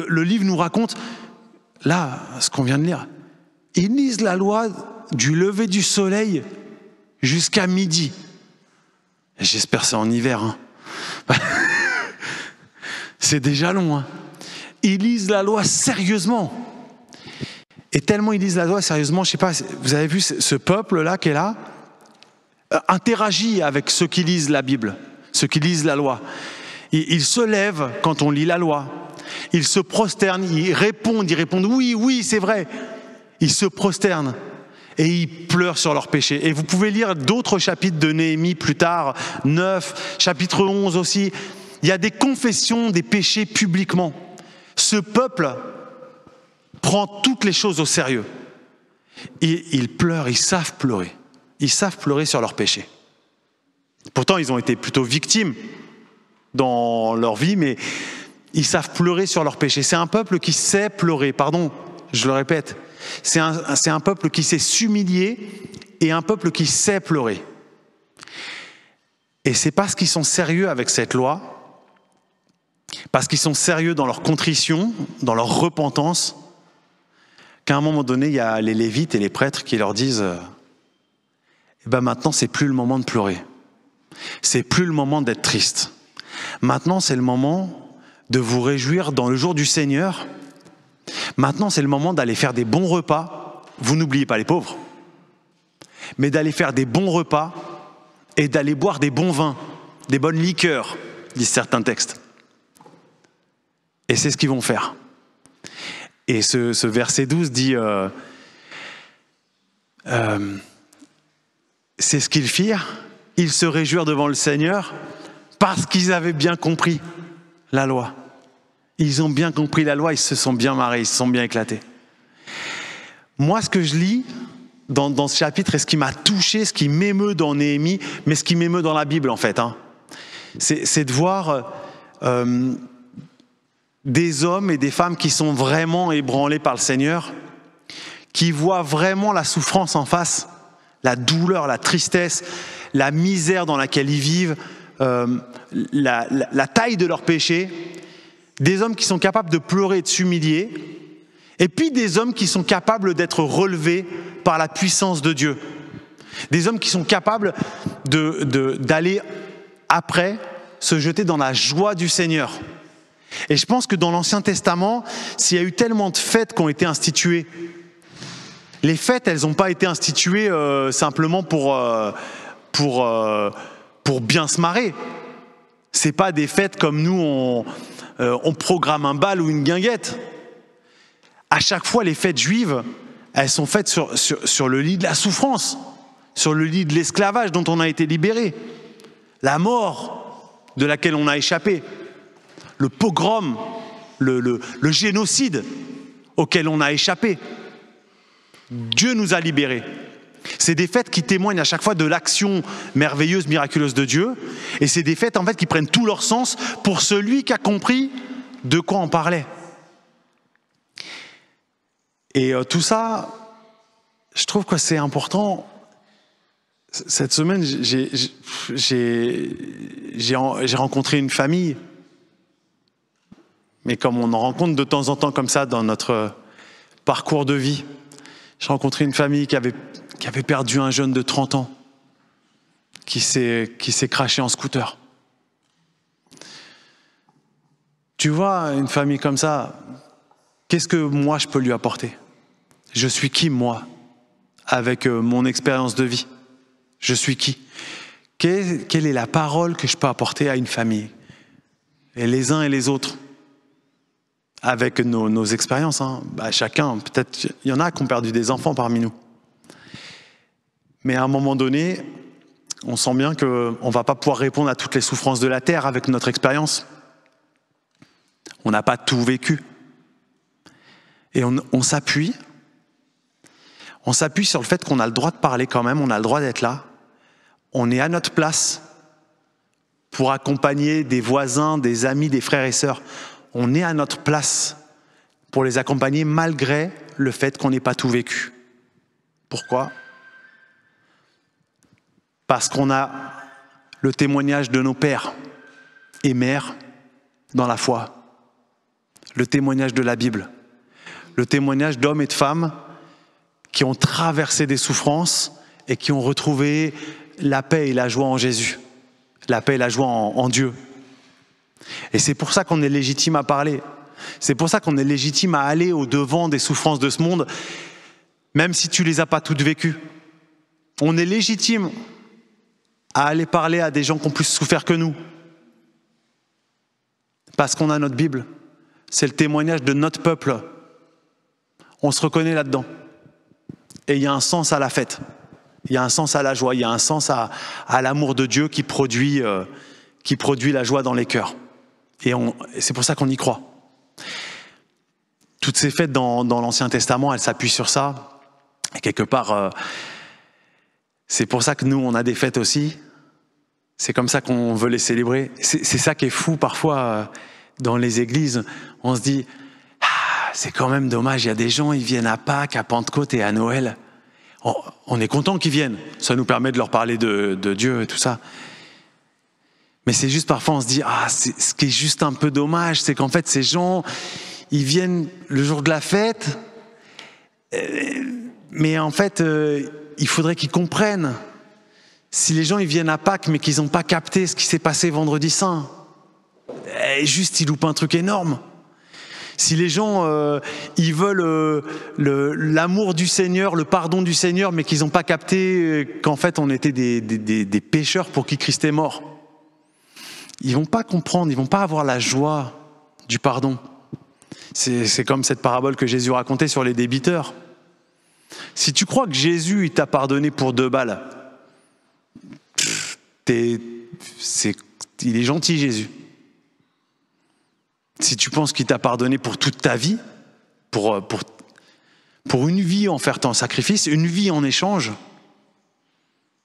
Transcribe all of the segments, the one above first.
Le livre nous raconte, là, ce qu'on vient de lire. Ils lisent la loi du lever du soleil jusqu'à midi. Et j'espère que c'est en hiver. Hein. C'est déjà long. Hein. Ils lisent la loi sérieusement. Et tellement ils lisent la loi sérieusement, je ne sais pas, vous avez vu ce peuple-là qui est là, interagit avec ceux qui lisent la Bible, ceux qui lisent la loi. Ils se lèvent quand on lit la loi. Ils se prosternent, ils répondent oui, oui, c'est vrai. Ils se prosternent et ils pleurent sur leurs péchés. Et vous pouvez lire d'autres chapitres de Néhémie plus tard, 9, chapitre 11 aussi. Il y a des confessions des péchés publiquement. Ce peuple prend toutes les choses au sérieux. Et ils pleurent, ils savent pleurer. Ils savent pleurer sur leurs péchés. Pourtant, ils ont été plutôt victimes dans leur vie, mais ils savent pleurer sur leurs péchés. C'est un peuple qui sait pleurer, pardon, je le répète. C'est un peuple qui sait s'humilier et un peuple qui sait pleurer. Et c'est parce qu'ils sont sérieux avec cette loi, parce qu'ils sont sérieux dans leur contrition, dans leur repentance, qu'à un moment donné, il y a les Lévites et les prêtres qui leur disent « maintenant, c'est plus le moment de pleurer. C'est plus le moment d'être triste. Maintenant, c'est le moment de vous réjouir dans le jour du Seigneur. Maintenant, c'est le moment d'aller faire des bons repas. Vous n'oubliez pas les pauvres. Mais d'aller faire des bons repas et d'aller boire des bons vins, des bonnes liqueurs, disent certains textes. Et c'est ce qu'ils vont faire. Et ce verset 12 dit c'est ce qu'ils firent. Ils se réjouirent devant le Seigneur parce qu'ils avaient bien compris la loi. Ils ont bien compris la loi, ils se sont bien marrés, ils se sont bien éclatés. Moi, ce que je lis dans ce chapitre et ce qui m'a touché, ce qui m'émeut dans Néhémie, mais ce qui m'émeut dans la Bible en fait, c'est de voir des hommes et des femmes qui sont vraiment ébranlés par le Seigneur, qui voient vraiment la souffrance en face, la douleur, la tristesse, la misère dans laquelle ils vivent, la taille de leur péché, des hommes qui sont capables de pleurer et de s'humilier, et puis des hommes qui sont capables d'être relevés par la puissance de Dieu. Des hommes qui sont capables d'aller après se jeter dans la joie du Seigneur. Et je pense que dans l'Ancien Testament, s'il y a eu tellement de fêtes qui ont été instituées, les fêtes, elles n'ont pas été instituées simplement pour bien se marrer. C'est pas des fêtes comme nous, on programme un bal ou une guinguette. À chaque fois, les fêtes juives, elles sont faites sur le lit de la souffrance, sur le lit de l'esclavage dont on a été libéré, la mort de laquelle on a échappé, le pogrom, le génocide auquel on a échappé. Dieu nous a libérés. C'est des fêtes qui témoignent à chaque fois de l'action merveilleuse, miraculeuse de Dieu. Et c'est des fêtes en fait qui prennent tout leur sens pour celui qui a compris de quoi on parlait. Et tout ça, je trouve que c'est important. Cette semaine, j'ai rencontré une famille. Mais comme on en rencontre de temps en temps comme ça dans notre parcours de vie, j'ai rencontré une famille qui avait perdu un jeune de 30 ans, qui s'est crashé en scooter. Tu vois, une famille comme ça, qu'est-ce que moi je peux lui apporter ? Je suis qui, moi, avec mon expérience de vie ? Je suis qui ? Quelle est la parole que je peux apporter à une famille ? Et les uns et les autres, avec nos expériences, chacun, peut-être, il y en a qui ont perdu des enfants parmi nous. Mais à un moment donné, on sent bien qu'on ne va pas pouvoir répondre à toutes les souffrances de la terre avec notre expérience. On n'a pas tout vécu. Et on s'appuie sur le fait qu'on a le droit de parler quand même, on a le droit d'être là. On est à notre place pour accompagner des voisins, des amis, des frères et sœurs. On est à notre place pour les accompagner malgré le fait qu'on n'ait pas tout vécu. Pourquoi ? Parce qu'on a le témoignage de nos pères et mères dans la foi. le témoignage de la Bible, le témoignage d'hommes et de femmes qui ont traversé des souffrances et qui ont retrouvé la paix et la joie en Jésus, la paix et la joie en Dieu. Et c'est pour ça qu'on est légitime à parler. C'est pour ça qu'on est légitime à aller au-devant des souffrances de ce monde, même si tu ne les as pas toutes vécues. On est légitime à aller parler à des gens qui ont plus souffert que nous. Parce qu'on a notre Bible. C'est le témoignage de notre peuple. On se reconnaît là-dedans. Et il y a un sens à la fête. Il y a un sens à la joie. Il y a un sens à l'amour de Dieu qui produit la joie dans les cœurs. Et c'est pour ça qu'on y croit. Toutes ces fêtes dans l'Ancien Testament, elles s'appuient sur ça. Et quelque part, c'est pour ça que nous, on a des fêtes aussi. C'est comme ça qu'on veut les célébrer. C'est ça qui est fou parfois dans les églises. On se dit, c'est quand même dommage, il y a des gens, ils viennent à Pâques, à Pentecôte et à Noël. On est content qu'ils viennent. Ça nous permet de leur parler de Dieu et tout ça. Mais c'est juste parfois on se dit, ce qui est juste un peu dommage, c'est qu'en fait ces gens, ils viennent le jour de la fête, mais en fait il faudrait qu'ils comprennent. Si les gens ils viennent à Pâques mais qu'ils n'ont pas capté ce qui s'est passé vendredi saint, juste ils loupent un truc énorme. Si les gens ils veulent l'amour du Seigneur, le pardon du Seigneur, mais qu'ils n'ont pas capté qu'en fait on était des pécheurs pour qui Christ est mort, ils vont pas comprendre, ils vont pas avoir la joie du pardon. C'est comme cette parabole que Jésus racontait sur les débiteurs. Si tu crois que Jésus il t'a pardonné pour 2 balles, il est gentil Jésus. Si tu penses qu'il t'a pardonné pour toute ta vie, pour une vie en faire ton sacrifice, une vie en échange,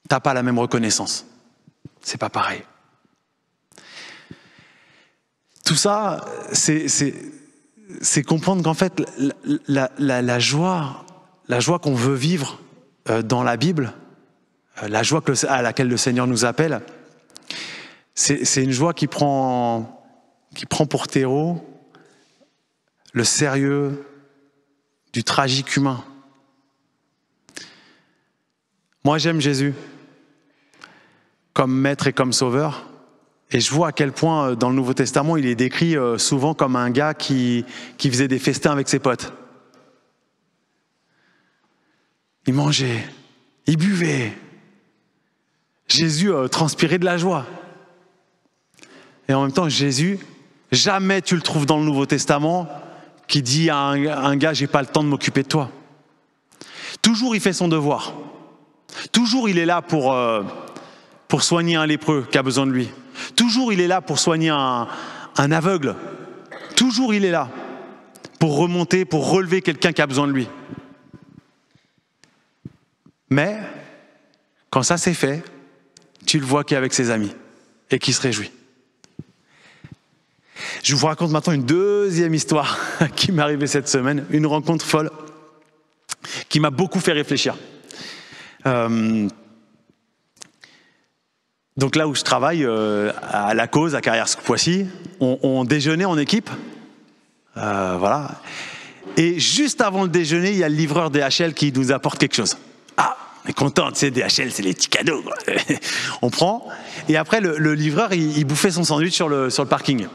t'as pas la même reconnaissance. C'est pas pareil. Tout ça, c'est comprendre qu'en fait, la joie qu'on veut vivre dans la Bible, la joie à laquelle le Seigneur nous appelle, c'est une joie qui prend pour terreau le sérieux du tragique humain. Moi, j'aime Jésus comme maître et comme sauveur. Et je vois à quel point, dans le Nouveau Testament, il est décrit souvent comme un gars qui faisait des festins avec ses potes. Il mangeait, il buvait. Jésus transpirait de la joie. Et en même temps, Jésus, jamais tu le trouves dans le Nouveau Testament qui dit à un gars « j'ai pas le temps de m'occuper de toi ». Toujours il fait son devoir. Toujours il est là pour soigner un lépreux qui a besoin de lui. Toujours il est là pour soigner un aveugle. Toujours il est là pour remonter, pour relever quelqu'un qui a besoin de lui. Mais quand ça c'est fait, tu le vois qu'il est avec ses amis et qu'il se réjouit. Je vous raconte maintenant une deuxième histoire qui m'est arrivée cette semaine, une rencontre folle qui m'a beaucoup fait réfléchir. Donc là où je travaille, à la cause, à Carrières-Poissy, on déjeunait en équipe. Voilà. Et juste avant le déjeuner, il y a le livreur DHL qui nous apporte quelque chose. On est content, tu sais, DHL, c'est les petits cadeaux. On prend. Et après, le livreur, il bouffait son sandwich sur le parking.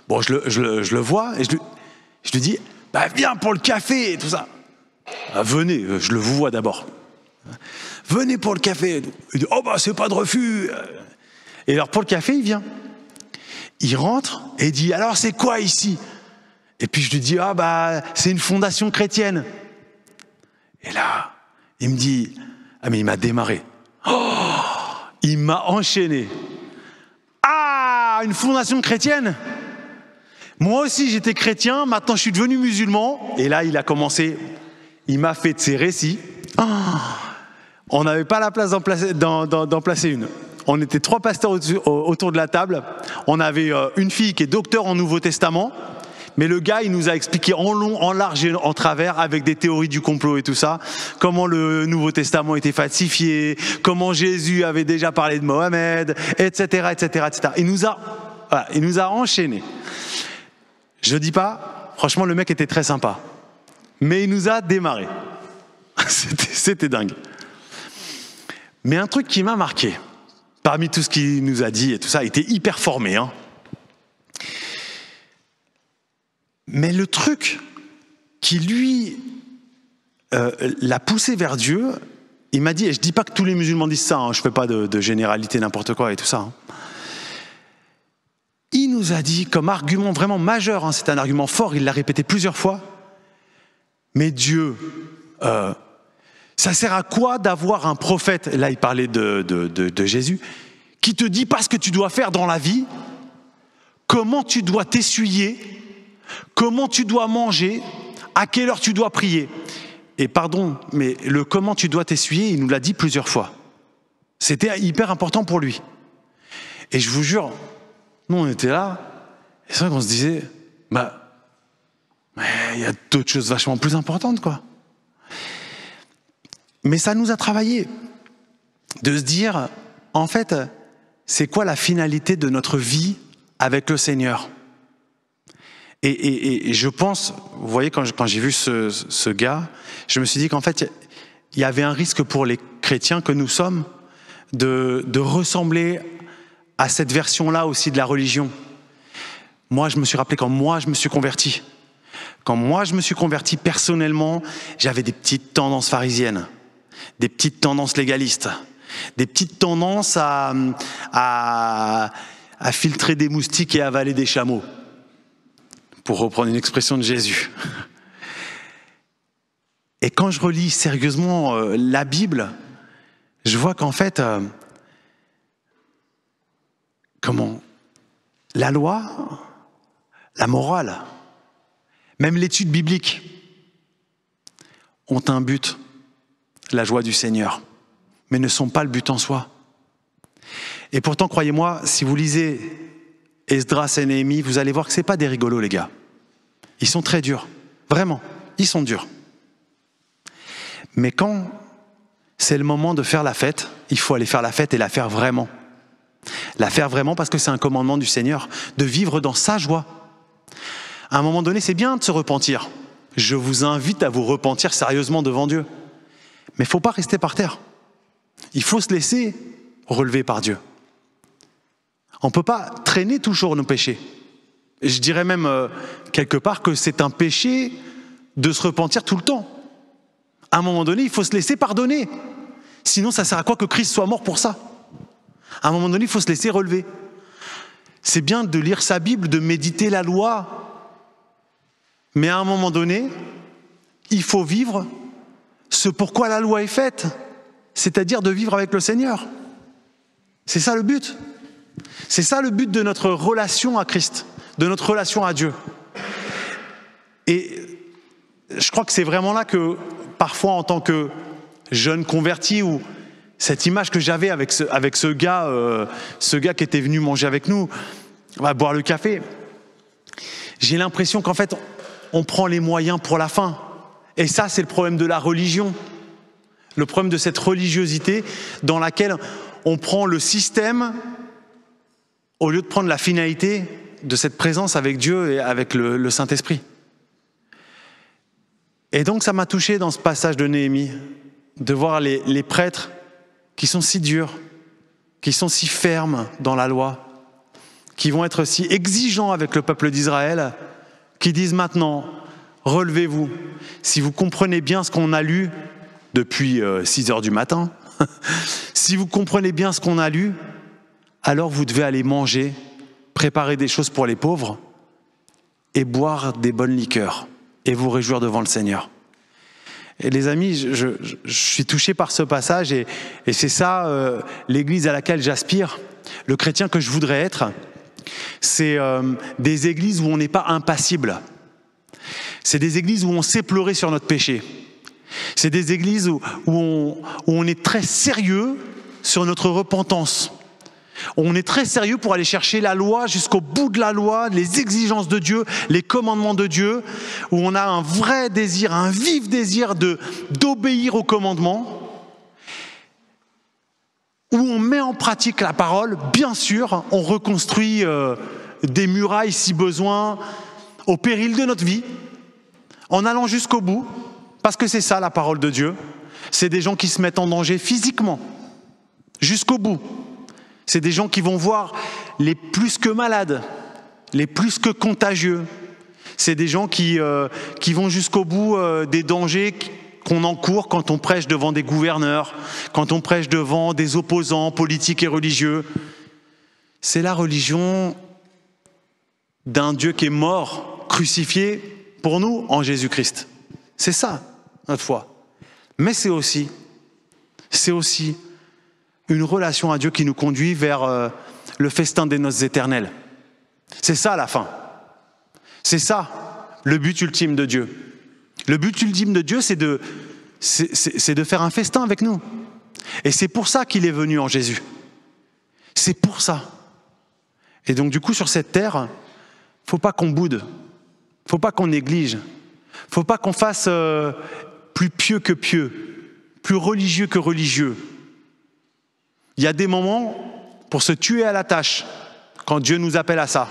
Bon, je le vois et je lui dis, viens pour le café et tout ça. Venez, je le vous vois d'abord. Venez pour le café. Il dit, c'est pas de refus. Et alors pour le café, il vient. Il rentre et il dit, alors c'est quoi ici? Et puis je lui dis, c'est une fondation chrétienne. Et là, il me dit, mais il m'a démarré. Il m'a enchaîné. Une fondation chrétienne? Moi aussi j'étais chrétien, maintenant je suis devenu musulman. Et là il a commencé, il m'a fait de ses récits. On n'avait pas la place d'en placer une. On était 3 pasteurs autour de la table. On avait une fille qui est docteur en Nouveau Testament. Mais le gars, il nous a expliqué en long, en large et en travers, avec des théories du complot et tout ça, comment le Nouveau Testament était falsifié, comment Jésus avait déjà parlé de Mohamed, etc., etc., etc. Il nous a enchaînés. Je dis pas Franchement, le mec était très sympa. Mais il nous a démarré. C'était dingue. Mais un truc qui m'a marqué, parmi tout ce qu'il nous a dit et tout ça, il était hyper formé. Hein. Mais le truc qui, lui, l'a poussé vers Dieu, il m'a dit, et je ne dis pas que tous les musulmans disent ça, hein, je ne fais pas de généralité, n'importe quoi et tout ça. Hein. Il nous a dit, comme argument vraiment majeur, hein, c'est un argument fort, il l'a répété plusieurs fois, mais Dieu, ça sert à quoi d'avoir un prophète, là il parlait de Jésus, qui te dit pas ce que tu dois faire dans la vie, comment tu dois t'essuyer, comment tu dois manger, à quelle heure tu dois prier. Et pardon, mais le comment tu dois t'essuyer, il nous l'a dit plusieurs fois. C'était hyper important pour lui. Et je vous jure, nous on était là, et c'est vrai qu'on se disait, il y a d'autres choses vachement plus importantes, quoi. Mais ça nous a travaillé de se dire, en fait, c'est quoi la finalité de notre vie avec le Seigneur ? Et je pense, vous voyez, quand j'ai vu ce gars, je me suis dit qu'en fait, il y avait un risque pour les chrétiens que nous sommes de ressembler à cette version-là aussi de la religion. Moi, je me suis rappelé quand moi, je me suis converti. Quand moi, je me suis converti personnellement, j'avais des petites tendances pharisiennes, des petites tendances légalistes, des petites tendances à filtrer des moustiques et avaler des chameaux, pour reprendre une expression de Jésus. Et quand je relis sérieusement la Bible, je vois qu'en fait, la loi, la morale, même l'étude biblique ont un but, la joie du Seigneur, mais ne sont pas le but en soi. Et pourtant, croyez-moi, si vous lisez Esdras et Néhémie, vous allez voir que ce n'est pas des rigolos, les gars. Ils sont très durs, vraiment, ils sont durs. Mais quand c'est le moment de faire la fête, il faut aller faire la fête et la faire vraiment. La faire vraiment parce que c'est un commandement du Seigneur, de vivre dans sa joie. À un moment donné, c'est bien de se repentir. Je vous invite à vous repentir sérieusement devant Dieu. Mais il ne faut pas rester par terre. Il faut se laisser relever par Dieu. On ne peut pas traîner toujours nos péchés. Et je dirais même quelque part que c'est un péché de se repentir tout le temps. À un moment donné, il faut se laisser pardonner. Sinon, ça sert à quoi que Christ soit mort pour ça ? À un moment donné, il faut se laisser relever. C'est bien de lire sa Bible, de méditer la loi. Mais à un moment donné, il faut vivre ce pourquoi la loi est faite. C'est-à-dire de vivre avec le Seigneur. C'est ça le but. C'est ça le but de notre relation à Christ, de notre relation à Dieu. Et je crois que c'est vraiment là que, parfois en tant que jeune converti, ou cette image que j'avais avec ce gars qui était venu manger avec nous, boire le café, j'ai l'impression qu'en fait, on prend les moyens pour la fin. Et ça, c'est le problème de la religion. Le problème de cette religiosité dans laquelle on prend le système au lieu de prendre la finalité de cette présence avec Dieu et avec le Saint-Esprit. Et donc ça m'a touché dans ce passage de Néhémie, de voir les prêtres qui sont si durs, qui sont si fermes dans la loi, qui vont être si exigeants avec le peuple d'Israël, qui disent maintenant, relevez-vous. Si vous comprenez bien ce qu'on a lu depuis 6 heures du matin, si vous comprenez bien ce qu'on a lu, alors vous devez aller manger, préparer des choses pour les pauvres et boire des bonnes liqueurs et vous réjouir devant le Seigneur. Et les amis, je suis touché par ce passage et c'est ça l'église à laquelle j'aspire, le chrétien que je voudrais être. C'est des églises où on n'est pas impassible. C'est des églises où on sait pleurer sur notre péché. C'est des églises où on est très sérieux sur notre repentance. On est très sérieux pour aller chercher la loi jusqu'au bout de la loi, les exigences de Dieu, les commandements de Dieu, où on a un vrai désir, un vif désir d'obéir aux commandements, où on met en pratique la parole, bien sûr, on reconstruit des murailles si besoin, au péril de notre vie, en allant jusqu'au bout, parce que c'est ça la parole de Dieu. C'est des gens qui se mettent en danger physiquement, jusqu'au bout. C'est des gens qui vont voir les plus que malades, les plus que contagieux. C'est des gens qui vont jusqu'au bout des dangers qu'on encourt quand on prêche devant des gouverneurs, quand on prêche devant des opposants politiques et religieux. C'est la religion d'un Dieu qui est mort, crucifié pour nous en Jésus-Christ. C'est ça, notre foi. Mais c'est aussi une relation à Dieu qui nous conduit vers le festin des noces éternelles. C'est ça la fin. C'est ça le but ultime de Dieu. Le but ultime de Dieu, c'est de faire un festin avec nous. Et c'est pour ça qu'il est venu en Jésus. C'est pour ça. Et donc du coup, sur cette terre, faut pas qu'on boude, faut pas qu'on néglige, faut pas qu'on fasse plus pieux que pieux, plus religieux que religieux. Il y a des moments pour se tuer à la tâche, quand Dieu nous appelle à ça.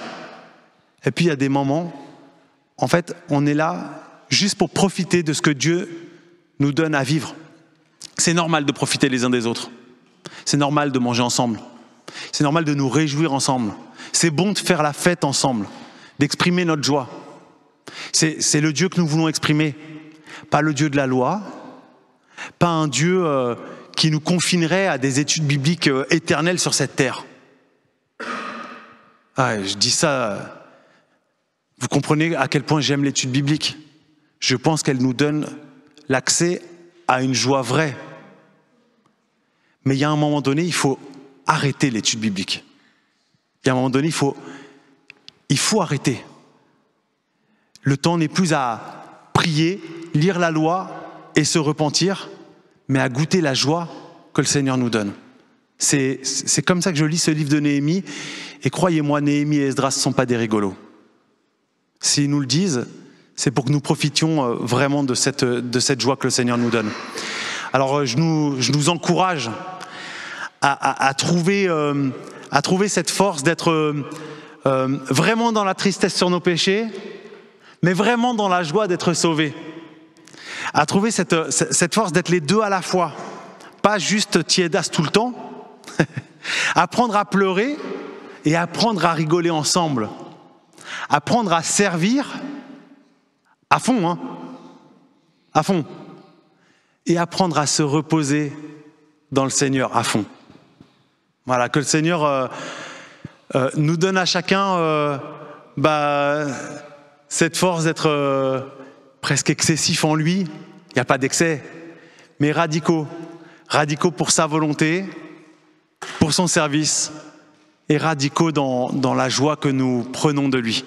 Et puis il y a des moments, en fait, on est là juste pour profiter de ce que Dieu nous donne à vivre. C'est normal de profiter les uns des autres. C'est normal de manger ensemble. C'est normal de nous réjouir ensemble. C'est bon de faire la fête ensemble, d'exprimer notre joie. C'est le Dieu que nous voulons exprimer, pas le Dieu de la loi, pas un Dieu qui nous confinerait à des études bibliques éternelles sur cette terre. Ah, je dis ça, vous comprenez à quel point j'aime l'étude biblique. Je pense qu'elle nous donne l'accès à une joie vraie. Mais il y a un moment donné, il faut arrêter l'étude biblique. Il y a un moment donné, il faut arrêter. Le temps n'est plus à prier, lire la loi et se repentir, mais à goûter la joie que le Seigneur nous donne. C'est comme ça que je lis ce livre de Néhémie, et croyez-moi, Néhémie et Esdras ne sont pas des rigolos. S'ils nous le disent, c'est pour que nous profitions vraiment de cette joie que le Seigneur nous donne. Alors je nous encourage à trouver cette force d'être vraiment dans la tristesse sur nos péchés, mais vraiment dans la joie d'être sauvés. À trouver cette force d'être les deux à la fois, pas juste tiédasse tout le temps. Apprendre à pleurer et apprendre à rigoler ensemble. Apprendre à servir à fond, hein, à fond. Et apprendre à se reposer dans le Seigneur à fond. Voilà, que le Seigneur nous donne à chacun cette force d'être presque excessif en lui. Il n'y a pas d'excès, mais radicaux pour sa volonté, pour son service, et radicaux dans la joie que nous prenons de lui,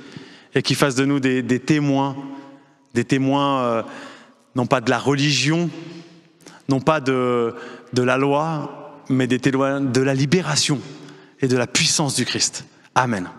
et qui fasse de nous des témoins, non pas de la religion, non pas de la loi, mais des témoins de la libération et de la puissance du Christ. Amen.